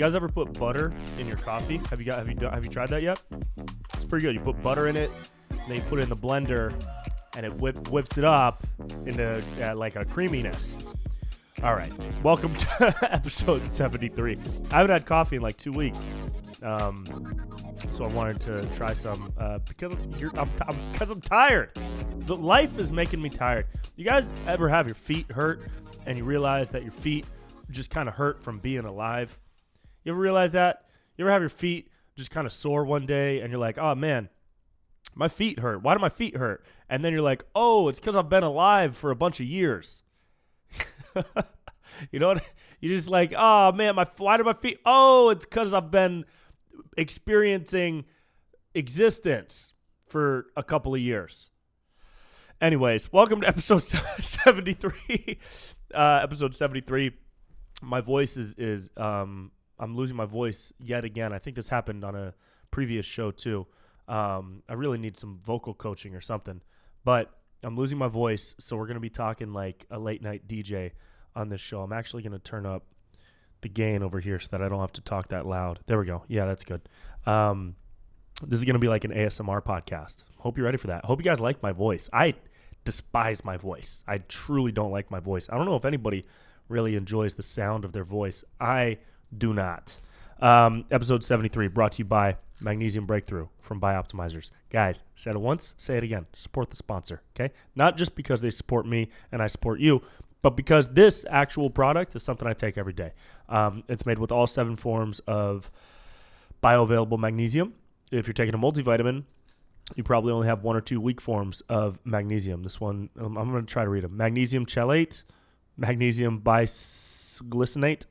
guys ever put butter in your coffee? Have you tried that yet? It's pretty good. You put butter in it, and then you put it in the blender, and it whips it up into like a creaminess. All right, welcome to episode 73. I haven't had coffee in like 2 weeks, so I wanted to try some because I'm tired. The life is making me tired. You guys ever have your feet hurt and you realize that your feet just kind of hurt from being alive? You ever realize that? You ever have your feet just kind of sore one day and you're like, oh man, my feet hurt. Why do my feet hurt? And then you're like, oh, it's because I've been alive for a bunch of years. You know what? You're just like, oh man, why do my feet? Oh, it's because I've been experiencing existence for a couple of years. Anyways, welcome to episode 73. Episode 73. My voice is I'm losing my voice yet again. I think this happened on a previous show too. I really need some vocal coaching or something. But I'm losing my voice, so we're going to be talking like a late night DJ on this show. I'm actually going to turn up the gain over here so that I don't have to talk that loud. There we go. Yeah, that's good. This is going to be like an ASMR podcast. Hope you're ready for that. Hope you guys like my voice. I despise my voice. I truly don't like my voice. I don't know if anybody really enjoys the sound of their voice. I do not. Episode 73 brought to you by Magnesium Breakthrough from Bioptimizers. Guys, said it once, say it again. Support the sponsor, okay? Not just because they support me and I support you, but because this actual product is something I take every day. It's made with all 7 forms of bioavailable magnesium. If you're taking a multivitamin, you probably only have 1 or 2 weak forms of magnesium. This one, I'm going to try to read them. Magnesium chelate, magnesium bisglycinate,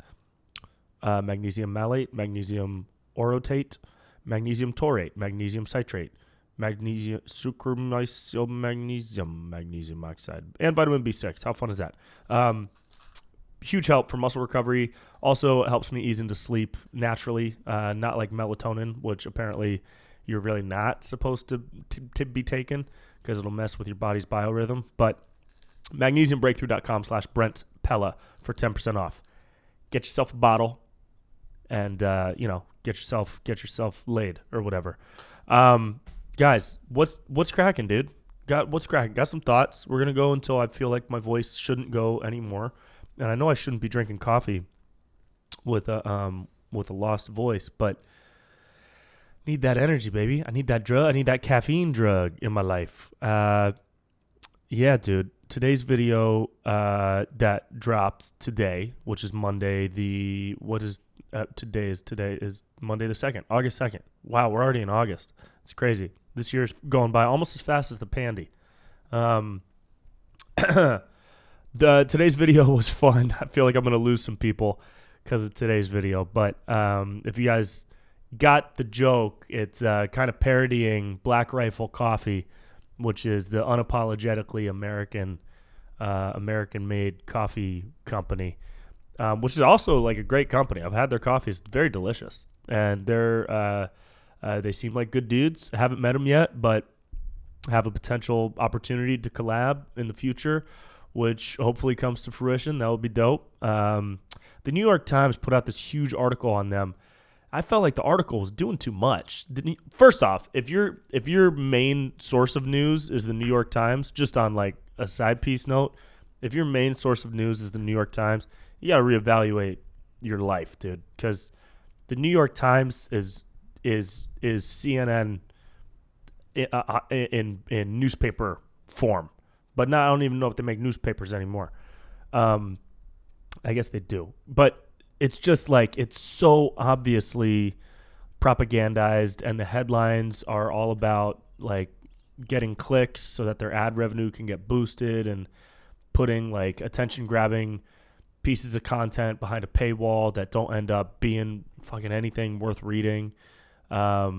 magnesium malate, magnesium orotate, magnesium taurate, magnesium citrate, magnesium sucromycel magnesium oxide, and vitamin B6. How fun is that? Huge help for muscle recovery. Also, it helps me ease into sleep naturally, not like melatonin, which apparently you're really not supposed to be taken because it'll mess with your body's biorhythm. But magnesiumbreakthrough.com/Brent Pella for 10% off. Get yourself a bottle and, get yourself laid or whatever. Guys, what's cracking, dude? What's cracking? Got some thoughts. We're going to go until I feel like my voice shouldn't go anymore. And I know I shouldn't be drinking coffee with a lost voice, but need that energy, baby. I need that drug. I need that caffeine drug in my life. Yeah, dude. Today's video that dropped today, which is Monday. Today is Monday the 2nd, August 2nd. Wow, we're already in August. It's crazy. This year's going by almost as fast as the pandy. Today's video was fun. I feel like I'm going to lose some people because of today's video. But if you guys got the joke, it's kind of parodying Black Rifle Coffee, which is the unapologetically American-made coffee company, which is also like a great company. I've had their coffee. It's very delicious. And they seem like good dudes. I haven't met them yet, but have a potential opportunity to collab in the future, which hopefully comes to fruition. That would be dope. The New York Times put out this huge article on them. I felt like the article was doing too much. First off, if your main source of news is the New York Times, just on like a side piece note, if your main source of news is the New York Times, you got to reevaluate your life, dude, because the New York Times is CNN in newspaper form. But now I don't even know if they make newspapers anymore. I guess they do. But it's just like it's so obviously propagandized, and the headlines are all about like getting clicks so that their ad revenue can get boosted and putting like attention-grabbing pieces of content behind a paywall that don't end up being fucking anything worth reading. I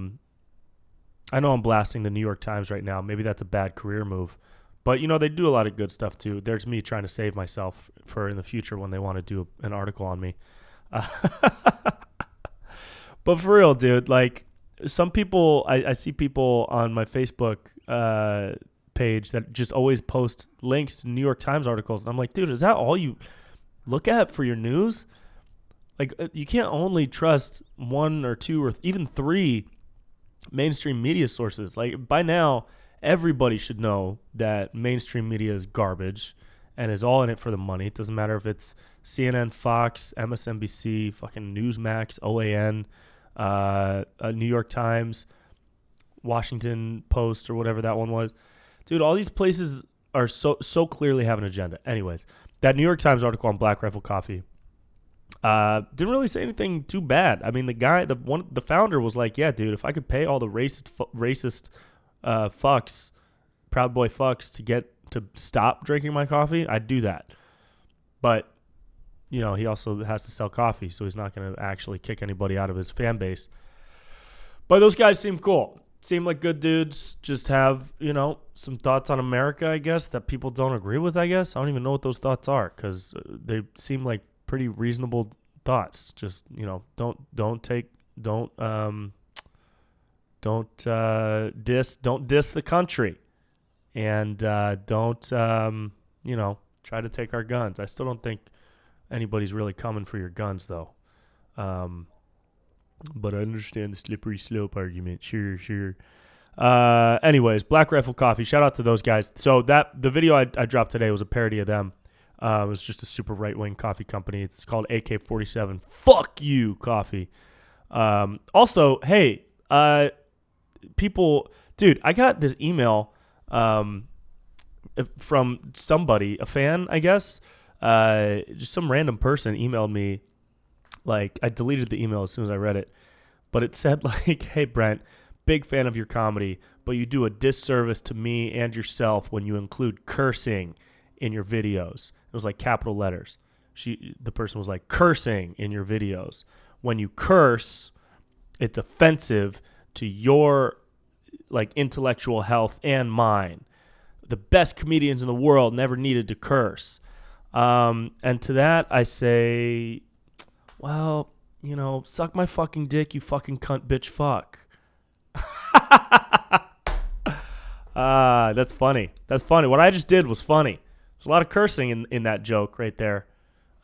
know I'm blasting the New York Times right now. Maybe that's a bad career move. But, they do a lot of good stuff, too. There's me trying to save myself for in the future when they want to do an article on me. But for real, dude, like, some people, I see people on my Facebook page that just always post links to New York Times articles. And I'm like, dude, is that all you look at for your news? Like, you can't only trust one or two or even three mainstream media sources. Like, by now, everybody should know that mainstream media is garbage and is all in it for the money. It doesn't matter if it's CNN, Fox, MSNBC, fucking Newsmax, OAN, New York Times, Washington Post, or whatever that one was. Dude, all these places are so clearly have an agenda. Anyways, that New York Times article on Black Rifle Coffee didn't really say anything too bad. I mean, the founder was like, yeah, dude, if I could pay all the racist fucks, Proud Boy fucks, to stop drinking my coffee, I'd do that. But, you know, he also has to sell coffee, so he's not going to actually kick anybody out of his fan base. But those guys seem cool. Seem like good dudes. Just have, you know, some thoughts on America, I guess, that people don't agree with, I guess. I don't even know what those thoughts are, because they seem like pretty reasonable thoughts. Just, you know, don't diss the country, and don't you know, try to take our guns. I still don't think anybody's really coming for your guns, though. But I understand the slippery slope argument. Sure. Anyways, Black Rifle Coffee. Shout out to those guys. So the video I dropped today was a parody of them. It was just a super right-wing coffee company. It's called AK-47. Fuck you, coffee. Also, hey, people, dude, I got this email from somebody, a fan, I guess. Just some random person emailed me. Like, I deleted the email as soon as I read it. But it said, like, hey, Brent, big fan of your comedy, but you do a disservice to me and yourself when you include cursing in your videos. It was like capital letters. The person was like, cursing in your videos. When you curse, it's offensive to your, like, intellectual health and mine. The best comedians in the world never needed to curse. And to that, I say, well, you know, suck my fucking dick, you fucking cunt bitch fuck. That's funny. That's funny. What I just did was funny. There's a lot of cursing in that joke right there.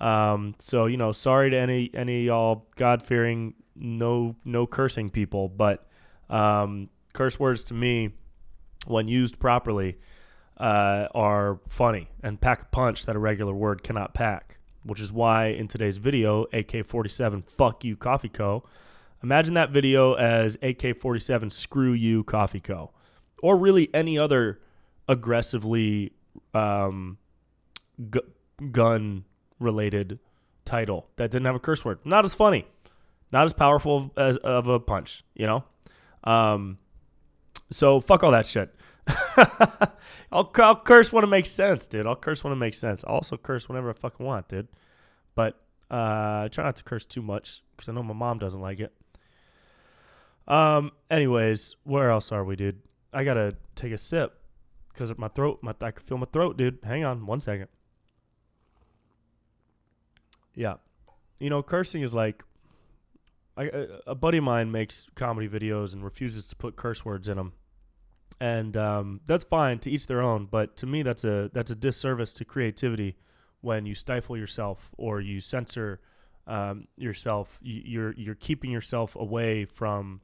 So, you know, sorry to any y'all God-fearing, no cursing people, but curse words to me, when used properly, are funny and pack a punch that a regular word cannot pack. Which is why in today's video, AK-47, fuck you, Coffee Co. Imagine that video as AK-47, screw you, Coffee Co. Or really any other aggressively gun-related title that didn't have a curse word. Not as funny. Not as powerful of a punch, you know? So fuck all that shit. I'll curse when it makes sense, dude. I'll curse when it makes sense. I'll also curse whenever I fucking want, dude. But I try not to curse too much because I know my mom doesn't like it. Anyways, where else are we, dude? I gotta take a sip because my throat. I can feel my throat, dude. Hang on 1 second. Yeah, you know, cursing is like a buddy of mine makes comedy videos and refuses to put curse words in them. And that's fine, to each their own, but to me that's a disservice to creativity when you stifle yourself or you censor yourself. You're keeping yourself away from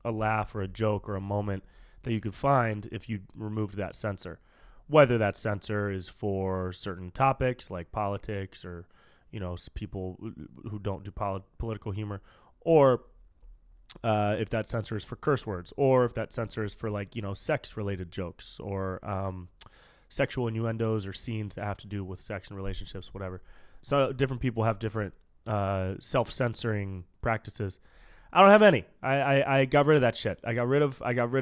a laugh or a joke or a moment that you could find if you removed that censor. Whether that censor is for certain topics like politics or, you know, people who don't do political humor, or if that censor is for curse words, or if that censor is for, like, you know, sex-related jokes or sexual innuendos or scenes that have to do with sex and relationships, whatever. So different people have different self-censoring practices. I don't have any. I got rid of that shit. I got rid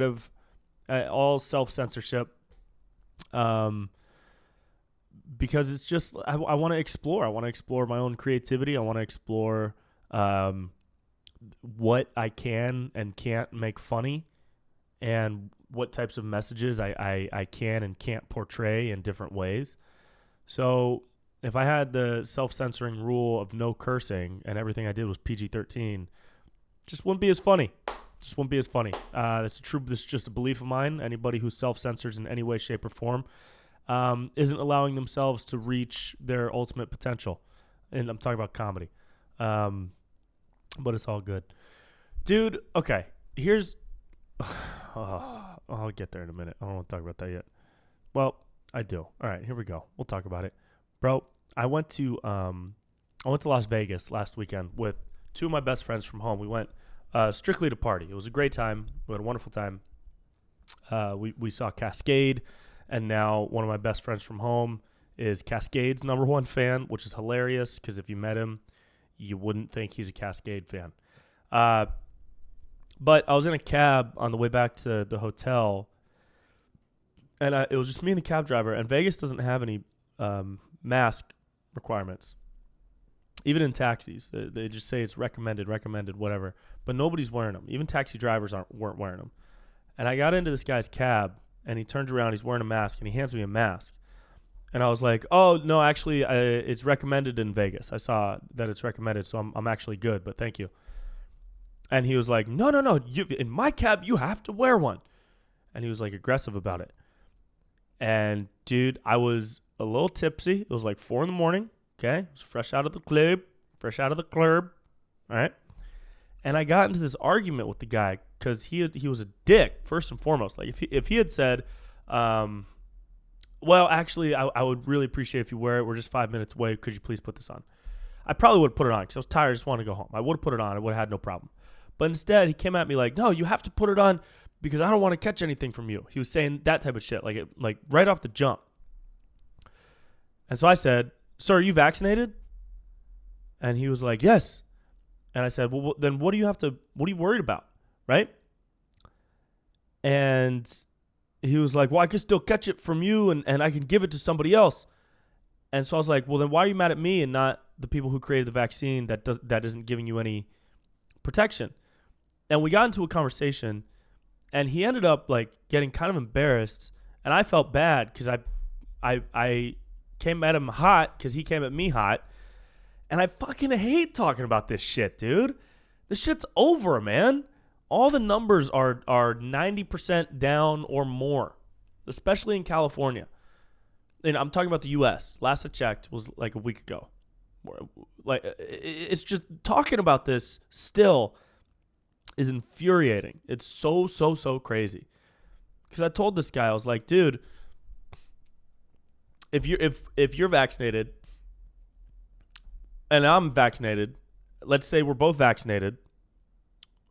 of all self-censorship because it's just I want to explore. I want to explore my own creativity. I want to explore what I can and can't make funny, and what types of messages I can and can't portray in different ways. So if I had the self-censoring rule of no cursing and everything I did was PG-13, just wouldn't be as funny. This is just a belief of mine. Anybody who self-censors in any way, shape, or form isn't allowing themselves to reach their ultimate potential. And I'm talking about comedy. but it's all good. Dude, okay. Here's I'll get there in a minute. I don't want to talk about that yet. Well, I do. All right, here we go. We'll talk about it. Bro, I went to Las Vegas last weekend with two of my best friends from home. We went strictly to party. It was a great time. We had a wonderful time. We saw Cascade, and now one of my best friends from home is Cascade's #1 fan, which is hilarious because if you met him, you wouldn't think he's a Cascade fan. But I was in a cab on the way back to the hotel, and it was just me and the cab driver, and Vegas doesn't have any mask requirements. Even in taxis, they just say it's recommended, whatever. But nobody's wearing them. Even taxi drivers weren't wearing them. And I got into this guy's cab, and he turns around, he's wearing a mask, and he hands me a mask. And I was like, oh, no, actually, it's recommended in Vegas. I saw that it's recommended, so I'm actually good, but thank you. And he was like, no, in my cab, you have to wear one. And he was like aggressive about it. And dude, I was a little tipsy. It was like 4 a.m. Okay. I was fresh out of the club. All right. And I got into this argument with the guy because he was a dick, first and foremost. Like if he had said, well, actually, I would really appreciate if you wear it. We're just 5 minutes away. Could you please put this on? I probably would have put it on because I was tired. I just wanted to go home. I would have put it on. I would have had no problem. But instead, he came at me like, no, you have to put it on because I don't want to catch anything from you. He was saying that type of shit, like right off the jump. And so I said, sir, are you vaccinated? And he was like, yes. And I said, well, then what are you worried about? Right? And he was like, well, I can still catch it from you and I can give it to somebody else. And so I was like, well, then why are you mad at me and not the people who created the vaccine that isn't giving you any protection? And we got into a conversation, and he ended up like getting kind of embarrassed, and I felt bad because I came at him hot because he came at me hot, and I fucking hate talking about this shit, dude. This shit's over, man. All the numbers are 90% down or more, especially in California. And I'm talking about the U.S. Last I checked was like a week ago. Like it's just talking about this still is infuriating. It's so crazy. Because I told this guy, I was like, dude, if you're vaccinated and I'm vaccinated, let's say we're both vaccinated,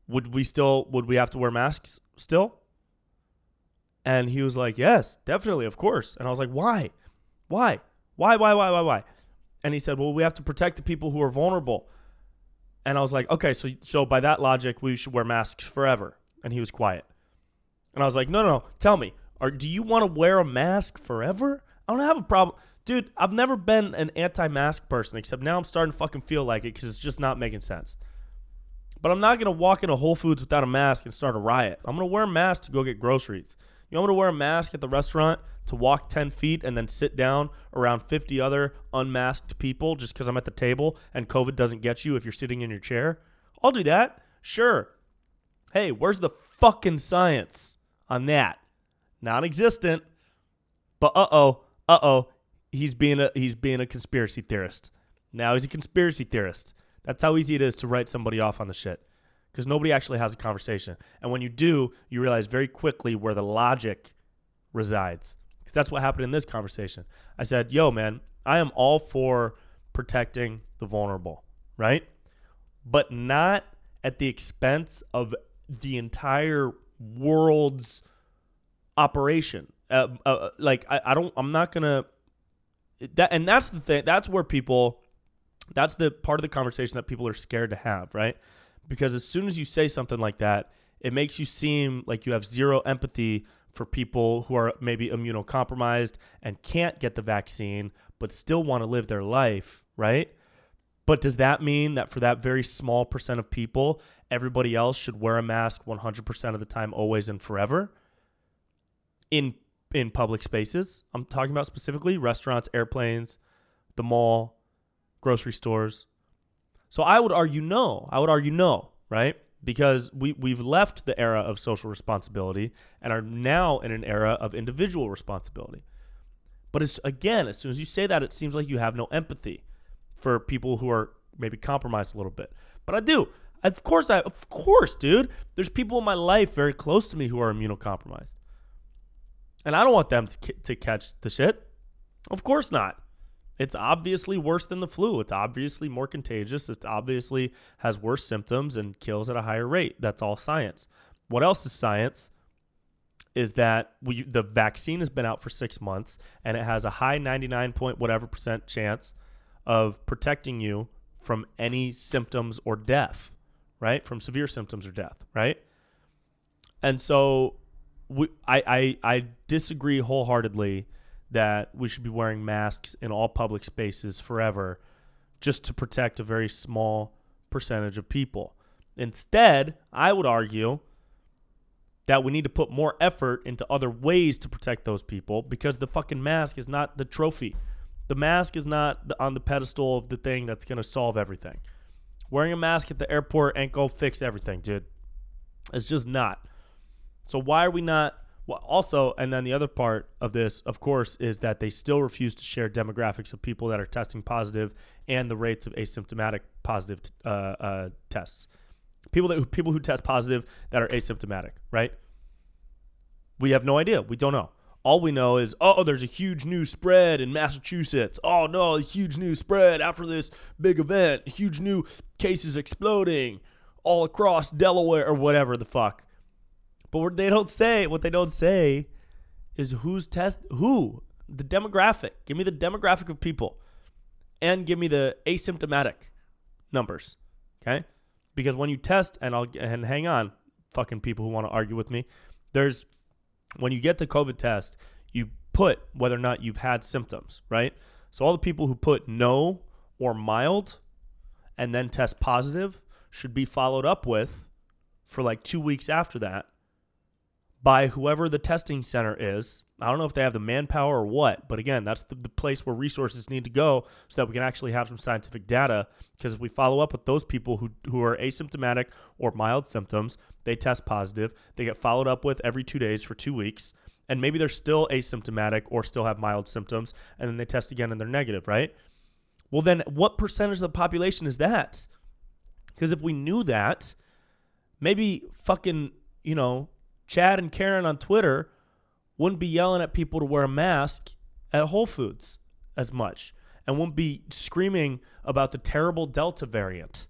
would we have to wear masks still? And he was like, yes, definitely, of course. And I was like, why? And he said, well, we have to protect the people who are vulnerable. And I was like, okay, so by that logic, we should wear masks forever. And he was quiet. And I was like, no, tell me, do you want to wear a mask forever? I don't have a problem. Dude, I've never been an anti-mask person, except now I'm starting to fucking feel like it because it's just not making sense. But I'm not going to walk into Whole Foods without a mask and start a riot. I'm going to wear a mask to go get groceries. You want me to wear a mask at the restaurant to walk 10 feet and then sit down around 50 other unmasked people just because I'm at the table and COVID doesn't get you if you're sitting in your chair? I'll do that. Sure. Hey, where's the fucking science on that? Non-existent. But he's being a conspiracy theorist. Now he's a conspiracy theorist. That's how easy it is to write somebody off on the shit. Because nobody actually has a conversation. And when you do, you realize very quickly where the logic resides. Because that's what happened in this conversation. I said, yo, man, I am all for protecting the vulnerable, right? But not at the expense of the entire world's operation. I'm not going to, and that's the thing, that's the part of the conversation that people are scared to have, right? Because as soon as you say something like that, it makes you seem like you have zero empathy for people who are maybe immunocompromised and can't get the vaccine, but still want to live their life, right? But does that mean that for that very small percent of people, everybody else should wear a mask 100% of the time, always and forever? In public spaces, I'm talking about specifically restaurants, airplanes, the mall, grocery stores. So I would argue no, right? Because we've left the era of social responsibility and are now in an era of individual responsibility. But as soon as you say that, it seems like you have no empathy for people who are maybe compromised a little bit. But I do. Of course, dude. There's people in my life very close to me who are immunocompromised. And I don't want them to catch the shit. Of course not. It's obviously worse than the flu. It's obviously more contagious. It obviously has worse symptoms and kills at a higher rate. That's all science. What else is science? Is that the vaccine has been out for 6 months and it has a high 99 point whatever % chance of protecting you from any symptoms or death, right? From severe symptoms or death, right? And so I disagree wholeheartedly that we should be wearing masks in all public spaces forever just to protect a very small percentage of people. Instead, I would argue that we need to put more effort into other ways to protect those people because the fucking mask is not the trophy. The mask is not on the pedestal of the thing that's going to solve everything. Wearing a mask at the airport ain't going to fix everything, dude. It's just not. So why are we not? Well, also, and then the other part of this, of course, is that they still refuse to share demographics of people that are testing positive and the rates of asymptomatic positive tests. People who test positive that are asymptomatic, right? We have no idea. We don't know. All we know is, there's a huge new spread in Massachusetts. Oh, no, a huge new spread after this big event. Huge new cases exploding all across Delaware or whatever the fuck. But what they don't say is who? The demographic. Give me the demographic of people and give me the asymptomatic numbers, okay? Because when you test, and hang on, fucking people who want to argue with me, when you get the COVID test, you put whether or not you've had symptoms, right? So all the people who put no or mild and then test positive should be followed up with for like 2 weeks after that by whoever the testing center is. I don't know if they have the manpower or what, but again, that's the place where resources need to go so that we can actually have some scientific data. Because if we follow up with those people who are asymptomatic or mild symptoms, they test positive, they get followed up with every 2 days for 2 weeks, and maybe they're still asymptomatic or still have mild symptoms, and then they test again and they're negative, right? Well, then what percentage of the population is that? Because if we knew that, maybe fucking, Chad and Karen on Twitter wouldn't be yelling at people to wear a mask at Whole Foods as much and wouldn't be screaming about the terrible Delta variant.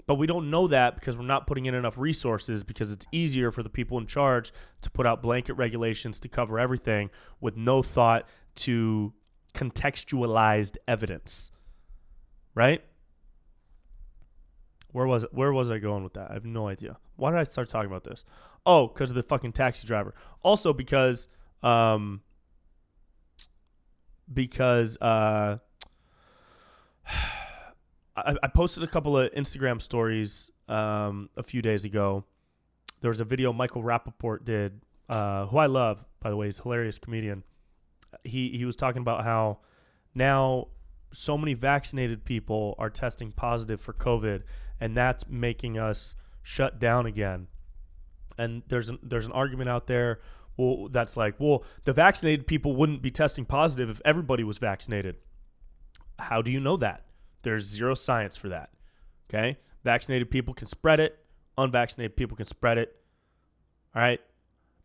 But we don't know that because we're not putting in enough resources because it's easier for the people in charge to put out blanket regulations to cover everything with no thought to contextualized evidence. Right? Where was I going with that? I have no idea. Why did I start talking about this? Oh, because of the fucking taxi driver. Also because I posted a couple of Instagram stories a few days ago. There was a video Michael Rappaport did, who I love, by the way. He's a hilarious comedian. He was talking about how now so many vaccinated people are testing positive for COVID, and that's making us shut down again. And there's an argument out there, that's like, the vaccinated people wouldn't be testing positive if everybody was vaccinated. How do you know that? There's zero science for that. Okay? Vaccinated people can spread it. Unvaccinated people can spread it. All right?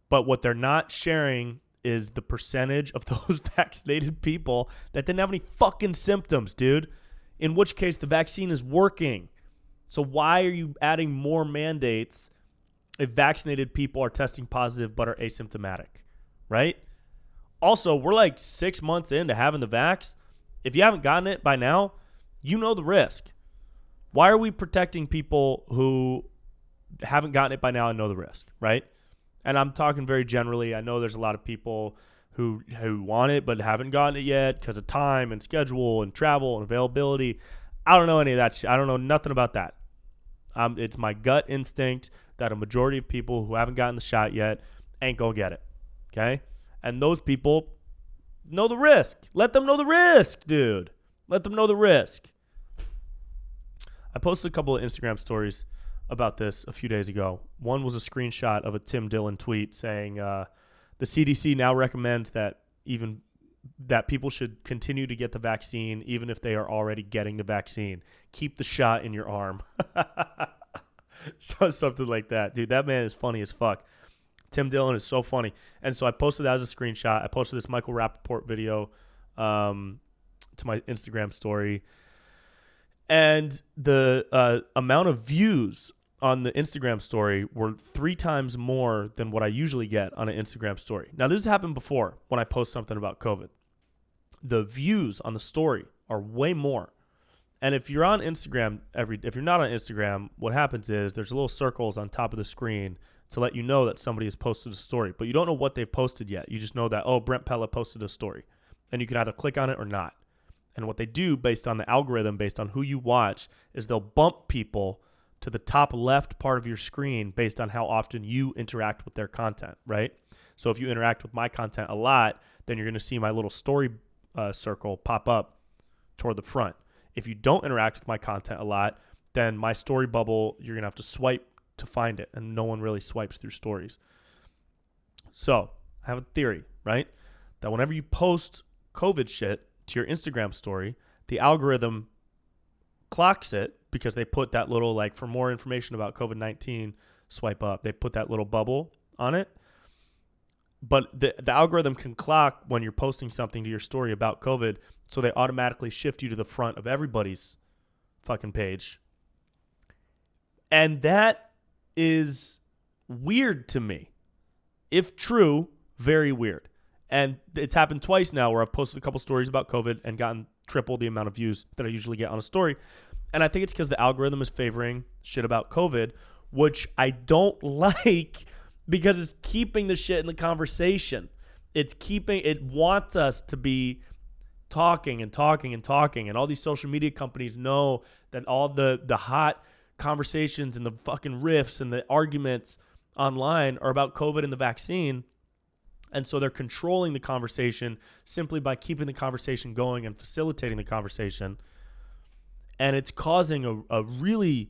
But what they're not sharing is the percentage of those vaccinated people that didn't have any fucking symptoms, dude. In which case, the vaccine is working. So why are you adding more mandates if vaccinated people are testing positive but are asymptomatic, right? Also, we're like 6 months into having the vax. If you haven't gotten it by now, you know the risk. Why are we protecting people who haven't gotten it by now and know the risk, right? And I'm talking very generally. I know there's a lot of people who want it but haven't gotten it yet because of time and schedule and travel and availability. I don't know any of that shit. I don't know nothing about that. It's my gut instinct that a majority of people who haven't gotten the shot yet ain't going to get it, okay? And those people know the risk. Let them know the risk, dude. Let them know the risk. I posted a couple of Instagram stories about this a few days ago. One was a screenshot of a Tim Dillon tweet saying the CDC now recommends that even that people should continue to get the vaccine even if they are already getting the vaccine. Keep the shot in your arm. So something like that. Dude, that man is funny as fuck. Tim Dillon is so funny. And so I posted that as a screenshot. I posted this Michael Rappaport video to my Instagram story. And the amount of views on the Instagram story were 3 times more than what I usually get on an Instagram story. Now, this has happened before when I post something about COVID. The views on the story are way more. And if you're on Instagram, if you're not on Instagram, what happens is there's little circles on top of the screen to let you know that somebody has posted a story. But you don't know what they've posted yet. You just know that, oh, Brent Pella posted a story. And you can either click on it or not. And what they do based on the algorithm, based on who you watch, is they'll bump people to the top left part of your screen based on how often you interact with their content, right? So if you interact with my content a lot, then you're going to see my little story circle pop up toward the front. If you don't interact with my content a lot, then my story bubble, you're going to have to swipe to find it, and no one really swipes through stories. So I have a theory, right? That whenever you post COVID shit to your Instagram story, the algorithm clocks it because they put that little, like, for more information about COVID-19, swipe up. They put that little bubble on it. But the algorithm can clock when you're posting something to your story about COVID, so they automatically shift you to the front of everybody's fucking page. And that is weird to me. If true, very weird. And it's happened twice now where I've posted a couple stories about COVID and gotten triple the amount of views that I usually get on a story. And I think it's because the algorithm is favoring shit about COVID, which I don't like because it's keeping the shit in the conversation. It wants us to be talking and talking and talking. And all these social media companies know that all the hot conversations and the fucking riffs and the arguments online are about COVID and the vaccine. And so they're controlling the conversation simply by keeping the conversation going and facilitating the conversation. And it's causing a really,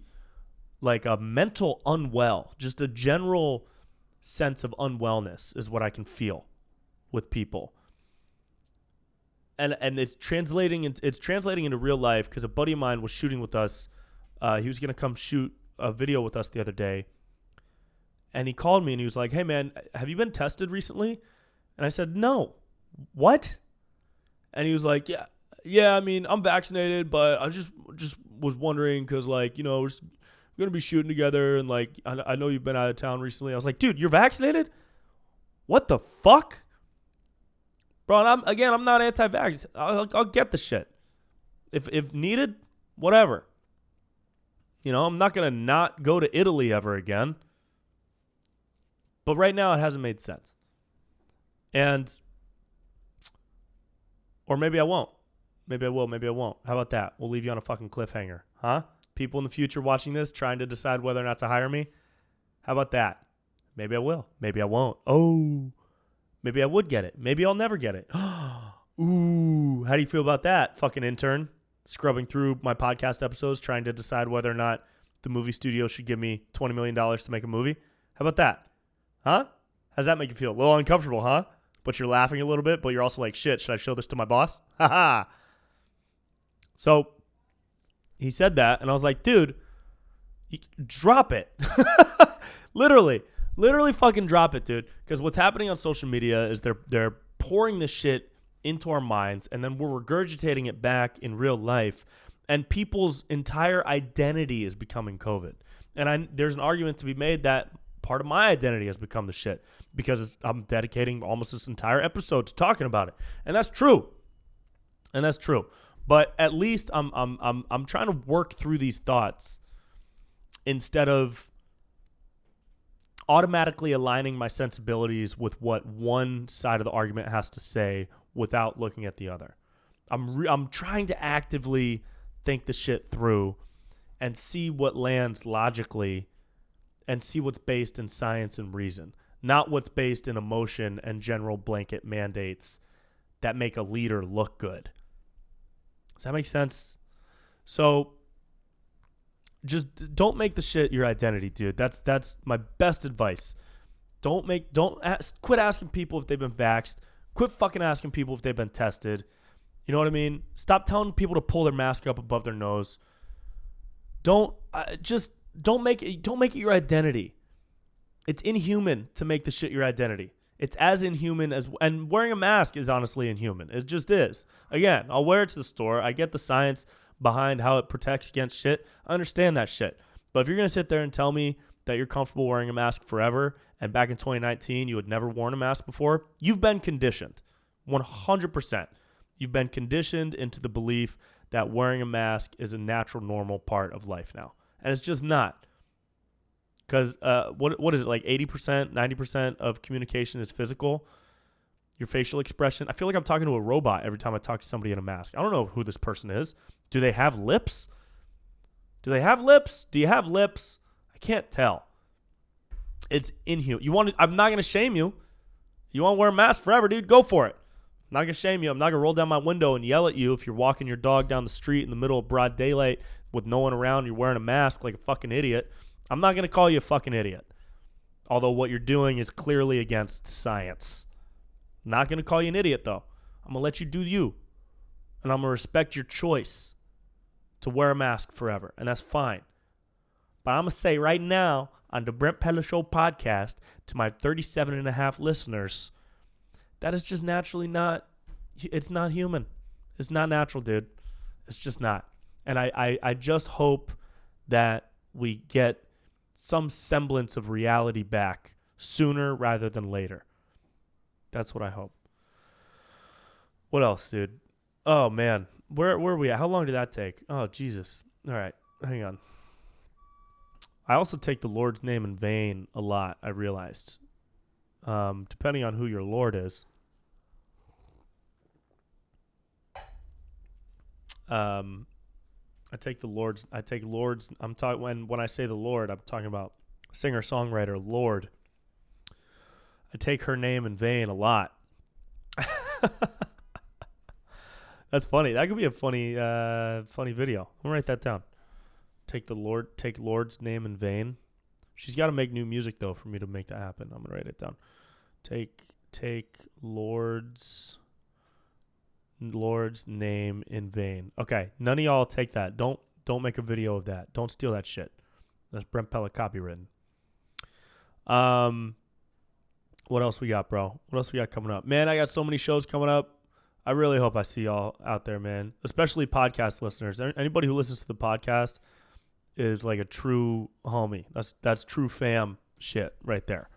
like, a mental unwell, just a general sense of unwellness is what I can feel with people. And it's translating into real life because a buddy of mine was shooting with us. He was going to come shoot a video with us the other day. And he called me and he was like, hey, man, have you been tested recently? And I said, no. What? And he was like, yeah, I mean, I'm vaccinated, but I just was wondering because, like, you know, we're going to be shooting together and, like, I know you've been out of town recently. I was like, dude, you're vaccinated? What the fuck? Bro, and I'm not anti-vax. I'll get the shit. If needed, whatever. You know, I'm not going to not go to Italy ever again. But right now it hasn't made sense. Or maybe I won't. Maybe I will, maybe I won't. How about that? We'll leave you on a fucking cliffhanger. Huh? People in the future watching this, trying to decide whether or not to hire me. How about that? Maybe I will. Maybe I won't. Oh, maybe I would get it. Maybe I'll never get it. Ooh, how do you feel about that, fucking intern? Scrubbing through my podcast episodes, trying to decide whether or not the movie studio should give me $20 million to make a movie. How about that? Huh? How's that make you feel? A little uncomfortable, huh? But you're laughing a little bit, but you're also like, shit, should I show this to my boss? Haha. So he said that, and I was like, dude, drop it. Literally fucking drop it, dude. Because what's happening on social media is they're pouring this shit into our minds, and then we're regurgitating it back in real life, and people's entire identity is becoming COVID. And there's an argument to be made that part of my identity has become the shit because I'm dedicating almost this entire episode to talking about it, and that's true. But at least I'm trying to work through these thoughts instead of automatically aligning my sensibilities with what one side of the argument has to say without looking at the other. I'm trying to actively think the shit through and see what lands logically and see what's based in science and reason, not what's based in emotion and general blanket mandates that make a leader look good. Does that make sense? So just don't make the shit your identity, dude. That's my best advice. Quit asking people if they've been vaxxed. Quit fucking asking people if they've been tested. You know what I mean? Stop telling people to pull their mask up above their nose. Don't make it your identity. It's inhuman to make the shit your identity. It's as inhuman as, and wearing a mask is honestly inhuman. It just is. Again, I'll wear it to the store. I get the science behind how it protects against shit. I understand that shit. But if you're going to sit there and tell me that you're comfortable wearing a mask forever, and back in 2019 you had never worn a mask before, you've been conditioned. 100%. You've been conditioned into the belief that wearing a mask is a natural, normal part of life now. And it's just not. Because what is it, like 80%, 90% of communication is physical? Your facial expression. I feel like I'm talking to a robot every time I talk to somebody in a mask. I don't know who this person is. Do they have lips? Do you have lips? I can't tell. It's inhuman. I'm not going to shame you. You want to wear a mask forever, dude? Go for it. I'm not going to shame you. I'm not going to roll down my window and yell at you if you're walking your dog down the street in the middle of broad daylight with no one around. You're wearing a mask like a fucking idiot. I'm not going to call you a fucking idiot. Although what you're doing is clearly against science. I'm not going to call you an idiot, though. I'm going to let you do you. And I'm going to respect your choice to wear a mask forever. And that's fine. But I'm going to say right now on the Brent Pella Show podcast to my 37 and a half listeners, that is just naturally it's not human. It's not natural, dude. It's just not. And I just hope that we get some semblance of reality back sooner rather than later. That's what I hope. What else, dude? Oh, man. Where are we at? How long did that take? Oh, Jesus. All right. Hang on. I also take the Lord's name in vain a lot, I realized. Depending on who your Lord is. I take Lord's, when I say the Lord, I'm talking about singer-songwriter Lord. I take her name in vain a lot. That's funny. That could be a funny video. I'm gonna write that down. Take Lord's name in vain. She's got to make new music though for me to make that happen. I'm gonna write it down. Take Lord's name in vain. Okay, none of y'all take that. Don't make a video of that. Don't steal that shit. That's Brent Pella copywritten. What else we got, bro? What else we got coming up? Man, I got so many shows coming up. I really hope I see y'all out there, man. Especially podcast listeners. Anybody who listens to the podcast is like a true homie. That's true fam shit right there.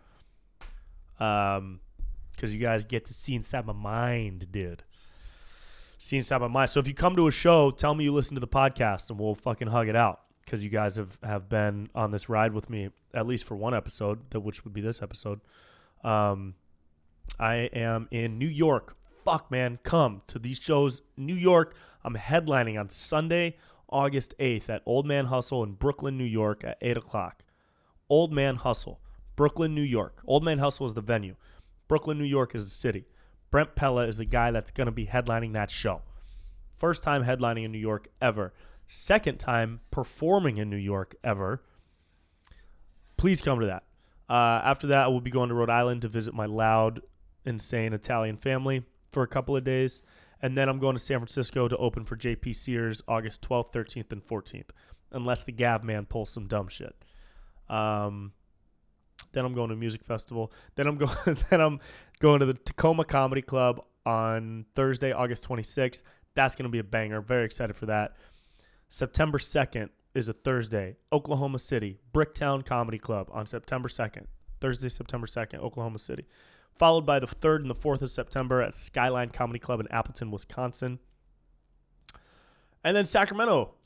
Because you guys get to see inside my mind, dude. See inside my mind. So if you come to a show, tell me you listen to the podcast and we'll fucking hug it out. Because you guys have been on this ride with me, at least for one episode, which would be this episode. I am in New York. Fuck, man. Come to these shows. New York. I'm headlining on Sunday, August 8th at Old Man Hustle in Brooklyn, New York at 8 o'clock. Old Man Hustle, Brooklyn, New York. Old Man Hustle is the venue. Brooklyn, New York is the city. Brent Pella is the guy that's going to be headlining that show. First time headlining in New York ever. Second time performing in New York ever. Please come to that. After that, I will be going to Rhode Island to visit my loud, insane Italian family for a couple of days. And then I'm going to San Francisco to open for JP Sears August 12th, 13th, and 14th. Unless the Gav man pulls some dumb shit. Then I'm going to a music festival. Then I'm going to the Tacoma Comedy Club on Thursday, August 26th. That's going to be a banger. Very excited for that. September 2nd is a Thursday. Oklahoma City, Bricktown Comedy Club on September 2nd. Thursday, September 2nd, Oklahoma City. Followed by the 3rd and the 4th of September at Skyline Comedy Club in Appleton, Wisconsin. And then Sacramento,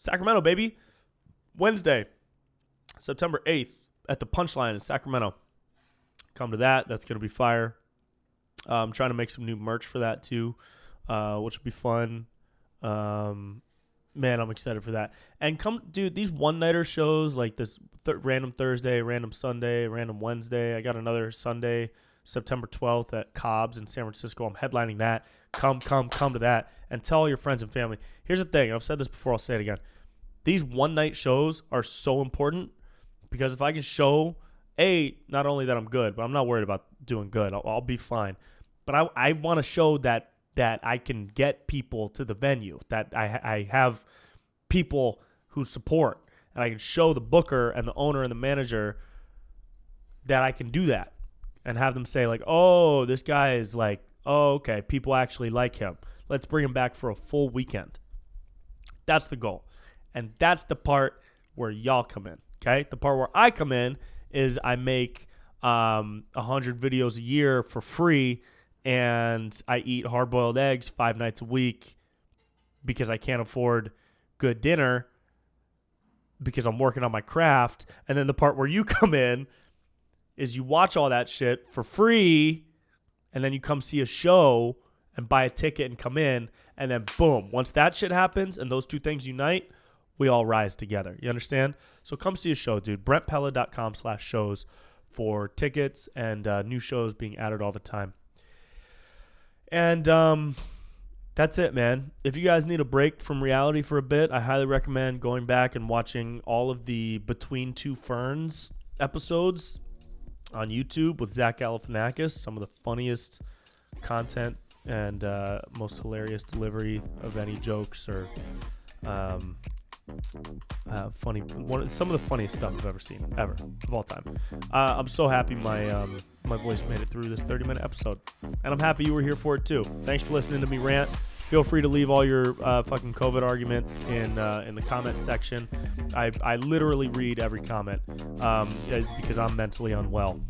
baby. Wednesday, September 8th at the Punchline in Sacramento. Come to that. That's going to be fire. I'm trying to make some new merch for that too, which will be fun. Man, I'm excited for that. And come, dude, these one-nighter shows like this random Thursday, random Sunday, random Wednesday. I got another Sunday, September 12th at Cobb's in San Francisco. I'm headlining that. Come to that. And tell all your friends and family. Here's the thing. I've said this before. I'll say it again. These one-night shows are so important because if I can show, not only that I'm good, but I'm not worried about doing good. I'll be fine. But I want to show that I can get people to the venue, that I have people who support, and I can show the booker and the owner and the manager that I can do that, and have them say like, oh, this guy is like, oh, okay, people actually like him. Let's bring him back for a full weekend. That's the goal. And that's the part where y'all come in, okay? The part where I come in is I make 100 videos a year for free, and I eat hard-boiled eggs 5 nights a week because I can't afford good dinner because I'm working on my craft. And then the part where you come in is you watch all that shit for free, and then you come see a show and buy a ticket and come in, and then boom, once that shit happens and those two things unite, we all rise together. You understand? So come see a show, dude. BrentPella.com/shows for tickets and new shows being added all the time. And that's it, man. If you guys need a break from reality for a bit, I highly recommend going back and watching all of the Between Two Ferns episodes on YouTube with Zach Galifianakis. Some of the funniest content and most hilarious delivery of any jokes or funny. Some of the funniest stuff I've ever seen, ever, of all time. I'm so happy my voice made it through this 30-minute episode, and I'm happy you were here for it too. Thanks for listening to me rant. Feel free to leave all your fucking COVID arguments in the comment section. I literally read every comment because I'm mentally unwell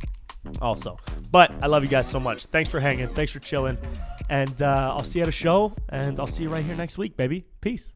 also. But I love you guys so much. Thanks for hanging. Thanks for chilling. And I'll see you at a show, and I'll see you right here next week, baby. Peace.